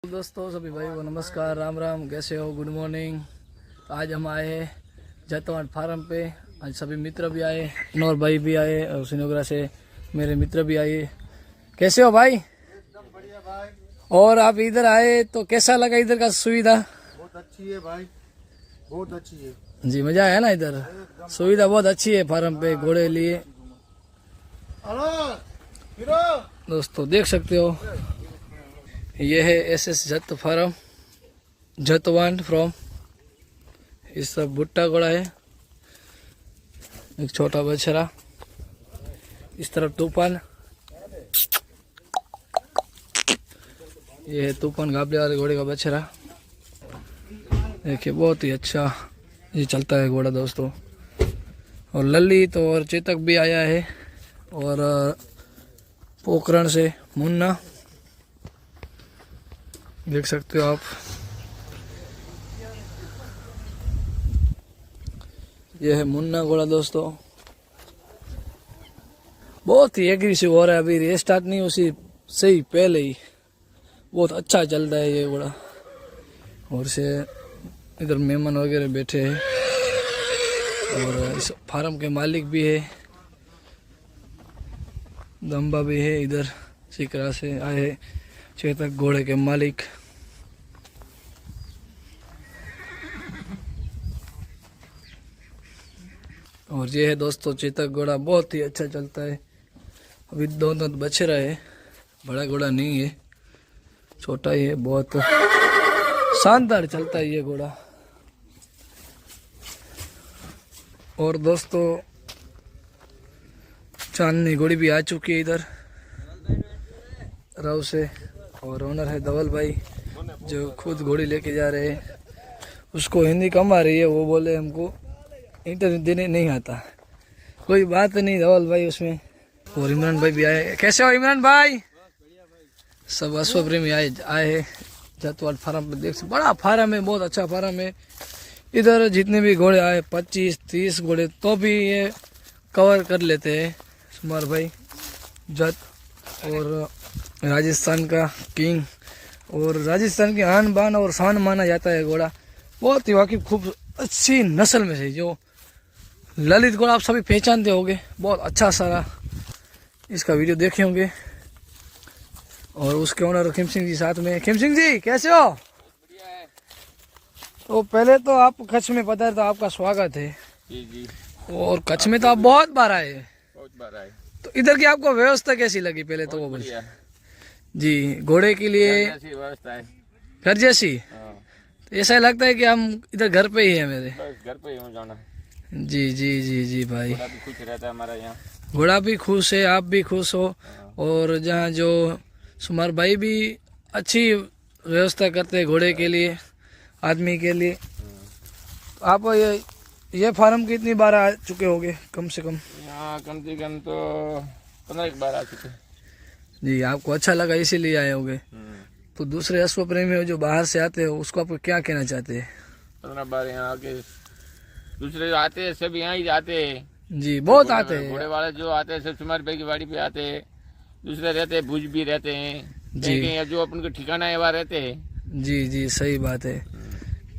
दोस्तों सभी भाई को नमस्कार, राम राम, कैसे हो, गुड मॉर्निंग। तो आज हम आए हैं जतवान फार्म पे। आज सभी मित्र भी आए, नौर भाई भी आए और श्रीनगर से मेरे मित्र भी आए। कैसे हो भाई? एकदम बढ़िया भाई। और आप इधर आए तो कैसा लगा? इधर का सुविधा बहुत अच्छी है भाई, बहुत अच्छी है जी, मजा आया ना? इधर सुविधा बहुत अच्छी है फार्म पे घोड़े लिए। हेलो हीरो, दोस्तों देख सकते हो, ये है एसएस जत फार्म, जतवान फ्रॉम। इस सब भुट्टा घोड़ा है, एक छोटा बछड़ा, इस तरफ तूफान, ये है तूफान गाबले वाले घोड़े का बछड़ा। देखिए बहुत ही अच्छा ये चलता है घोड़ा दोस्तों। और ललित और चेतक भी आया है, और पोखरण से मुन्ना, देख सकते हो आप। यह है मुन्ना घोड़ा दोस्तों, बहुत ही एग्रेसिव हो रहा है। अभी रेस स्टार्ट नहीं, उसी से ही पहले ही बहुत अच्छा चलता है ये घोड़ा। और से इधर मेहमान वगैरह बैठे हैं, और इस फार्म के मालिक भी है, दम्बा भी है। इधर सिकरा से आए चेतक घोड़े के मालिक। और ये है दोस्तों चेतक घोड़ा, बहुत ही अच्छा चलता है। अभी दोनों बछड़ा है, बड़ा घोड़ा नहीं है, छोटा ही है। बहुत शानदार चलता है ये घोड़ा। और दोस्तों चांदनी घोड़ी भी आ चुकी है इधर राव से, और ओनर है धवल भाई जो खुद घोड़ी लेके जा रहे हैं। उसको हिंदी कम आ रही है, वो बोले हमको इंटरव्यू देने नहीं आता। कोई बात नहीं धवल भाई उसमें। और इमरान भाई भी आए। कैसे हो इमरान भाई? सब अश्व प्रेमी आए हैं जतवाल फार्म पे। देख, बड़ा फार्म है, बहुत अच्छा फार्म है। इधर जितने भी घोड़े आए 25-30 घोड़े तो भी ये कवर कर लेते हैं सुमार भाई जत। और राजस्थान का किंग, और राजस्थान की आन बान और शान माना जाता है घोड़ा। बहुत ही वाकई खूब अच्छी नस्ल में से जो ललित घोड़ा आप सभी पहचानते होंगे, बहुत अच्छा सारा इसका वीडियो देखे होंगे। और उसके ओनर खिम सिंह जी साथ में। खिम सिंह जी कैसे हो? तो पहले तो आप कच्छ में पधारे तो आपका स्वागत है जी जी। और कच्छ में तो आप बहुत बार आए। बहुत बार आए। तो इधर की आपको व्यवस्था कैसी लगी पहले तो वो बढ़िया जी? घोड़े के लिए जैसी व्यवस्था है। घर जैसी? हाँ, तो ऐसा लगता है कि हम इधर घर पे ही है मेरे। बस घर पे ही हूँ जाना। जी जी जी जी भाई, घोड़ा भी खुश रहता है हमारा यहाँ। घोड़ा भी खुश है, आप भी खुश हो। और जहाँ जो सुमार भाई भी अच्छी व्यवस्था करते हैं घोड़े के लिए, आदमी के लिए। आप ये फार्म कितनी बार आ चुके होंगे कम से कम? यहाँ कम से कम तो 15 बार आ चुके। जी, आपको अच्छा लगा इसीलिए आए होंगे। तो दूसरे अश्व प्रेमी जो बाहर से आते हैं उसको आप क्या कहना चाहते हैं? 15 बार यहाँ आके दूसरे आते हैं, सब यहाँ ही जाते हैं। जी, बहुत आते हैं। घोड़े वाले जो आते हैं सब सुमार भाई की वाड़ी पे आते हैं। दूसरे रहते हैं, भुज भी रहते हैं, जी। कहीं जो अपन को ठिकाना है वहाँ रहते हैं। जी जी सही बात है,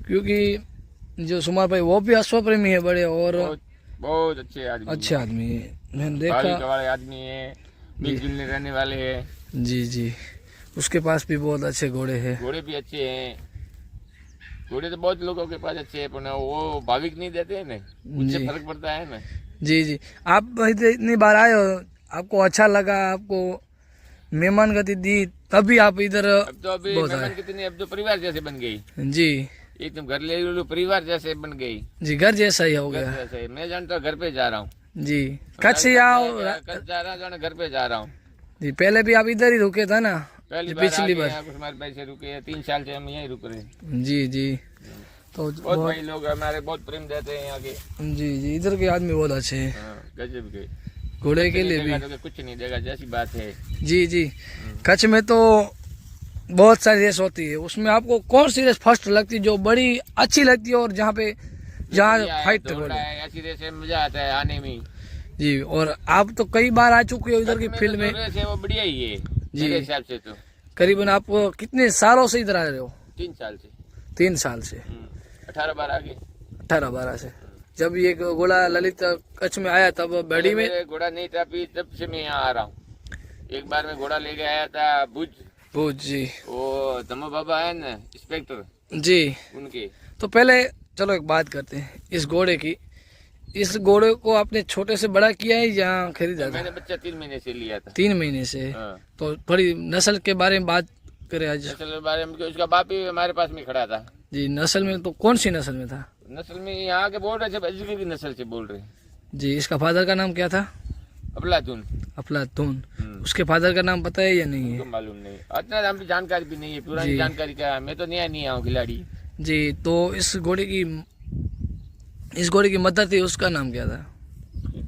क्योंकि जो सुमार भाई वो भी अश्व प्रेमी है बड़े, और बहुत बहुत अच्छे आदमी, अच्छे आदमी है। मैंने वाले देखा आदमी है, मिलजुल रहने वाले हैं। जी जी, उसके पास भी बहुत अच्छे घोड़े हैं। घोड़े भी अच्छे हैं। घोड़े तो बहुत लोगों के पास अच्छे हैं, पर वो भाविक नहीं देते हैं ना, उससे फर्क पड़ता है ना। जी जी, आप इतनी बार आए हो, आपको अच्छा लगा, आपको मेहमान गति दी, तभी आप इधर अब तो अभी बहुत मेहमान आए। कितनी, अब तो परिवार जैसे बन गई। जी एकदम घर ले लो, परिवार जैसे बन गई। जी, घर जैसा ही हो घर गया। जैसे मैं जानता हूँ, घर पे जा रहा हूँ। जी, कच्छ आओ। कल जा रहा हूँ, घर पे जा रहा हूँ। जी, पहले भी आप इधर ही रुके था ना? पहली पिछली बार हमारे भाई से रुके हैं, 3 साल से हम यहीं रुक रहे हैं। जी जी, तो बहुत भाई लोग हमारे बहुत प्रेम देते हैं यहाँ के। जी जी, इधर के आदमी बहुत अच्छे हैं। हाँ, गजब के। घोड़े के लिए भी। तो कुछ नहीं देगा जैसी बात है। जी जी, कच्छ में तो बहुत सारी रेस होती है, उसमें आपको कौन सी रेस फर्स्ट लगती है, जो बड़ी अच्छी लगती है, और जहाँ फाइट ऐसी रेस में मजा आता है आने में। जी, और आप तो कई बार आ चुके हो इधर की फील्ड में। है वो बढ़िया ही है मेरे हिसाब से तो। करीबन आप कितने सालों से इधर आ रहे हो? 3 साल से। 3 साल से। 18-12 आगे। 18-12 से। जब ये घोड़ा ललित कच्छ में आया तब बड़ी में मेरे घोड़ा नहीं था, अभी तब से मैं यहाँ आ रहा हूँ। एक बार मैं घोड़ा लेके आया था भुज जी। वो धम्मो बाबा है ना इंस्पेक्टर जी। उनके। तो पहले चलो एक बात करते हैं इस घोड़े की। इस घोड़े को आपने छोटे से बड़ा किया है या खरीदा था? मैंने बच्चा 3 महीने से लिया था। 3 महीने से। हाँ। तो थोड़ी नस्ल के बारे में बात करें आज। नस्ल के बारे में उसका बाप ही हमारे पास में खड़ा था। जी। नस्ल में तो कौन सी नस्ल में था? नस्ल में यहाँ के बोल रहे थे, अजगरी की नस्ल से बोल रहे। जी। इसका फादर का नाम क्या था? अफलातून। अफलातून। उसके फादर का नाम पता है या नहीं है? तो मालूम नहीं, इतना हमको जानकारी भी नहीं है, पुरानी जानकारी का। मैं तो नया नहीं आऊँ खिलाड़ी। जी। तो इस घोड़े की मदद थी, उसका नाम क्या था?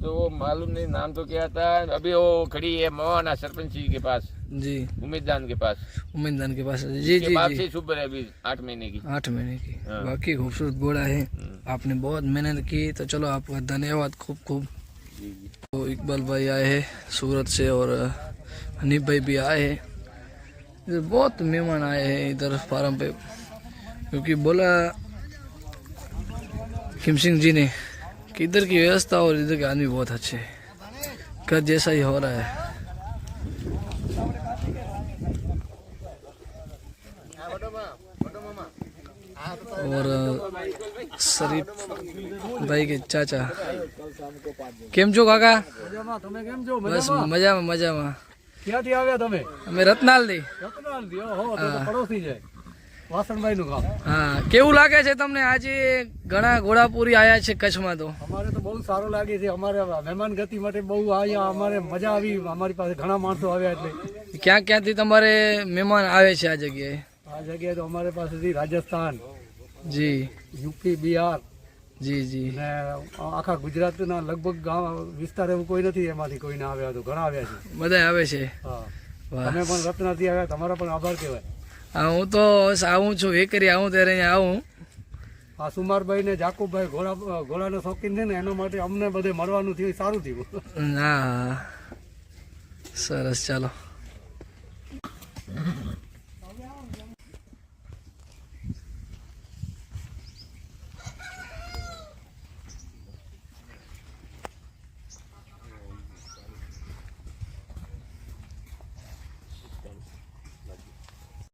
तो वो मालूम नहीं नाम तो क्या था। अभी वो खड़ी है मोहना सरपंच जी के पास। जी। उम्मीददान के पास। उम्मीददान के पास। जी जी बाप जी। से सुपर है अभी 8 महीने की। 8 महीने की। हाँ। बाकी खूबसूरत घोड़ा है। आपने बहुत मेहनत की, तो चलो आपका धन्यवाद खूब खूब। जी जी। तो इकबाल भाई आए हैं सूरत से और हनीफ भाई भी आए हैं। इधर बहुत मेहमान आए हैं इधर फार्म पे, क्योंकि बोला खिम सिंह जी ने कि इधर की व्यवस्था और इधर के आदमी बहुत अच्छे हैं। कर जैसा ही हो रहा है। और शरीफ भाई के चाचा केम छो काका? તમે કેમ છો? बस મજામાં. ક્યાંથી આવ્યા તમે? અમે રત્નાલથી. રતનાલથી? ઓહો, તો તો પડોશી છે વાસણભાઈનું ગામ. હા. કેવું લાગે છે તમને આજે ઘણા ઘોડાપુરી આયા છે કચ્છમાં? તો અમારે તો બહુ સારું લાગે છે. અમારે મહેમાન ગતિ માટે બહુ અહીંયા અમારે મજા આવી. અમારી પાસે ઘણા માણસો આવ્યા એટલે ક્યાં ક્યાંથી તમારે મહેમાન આવે છે આ જગ્યાએ? આ જગ્યાએ તો અમારે પાસેથી રાજસ્થાન, જી યુપી, બિહાર જી જી. ને આખા ગુજરાતના લગભગ ગામ વિસ્તાર એવું કોઈ નથી એમાંથી કોઈને આવ્યા તો ઘણા આવ્યા છે. બધા આવે છે. હા. વાહ. તમે પણ રત્નાથી આવ્યા, તમારા પણ આભાર કહેવાય. હા, હું તો આવું છું વેકરી આવું ત્યારે અહીંયા આવું. આ સુમારભાઈ ને જાકુબભાઈ ઘોડાનો શોખીન છે ને એના માટે અમને બધે મળવાનું થયું, સારું થયું. હા સરસ. ચાલો.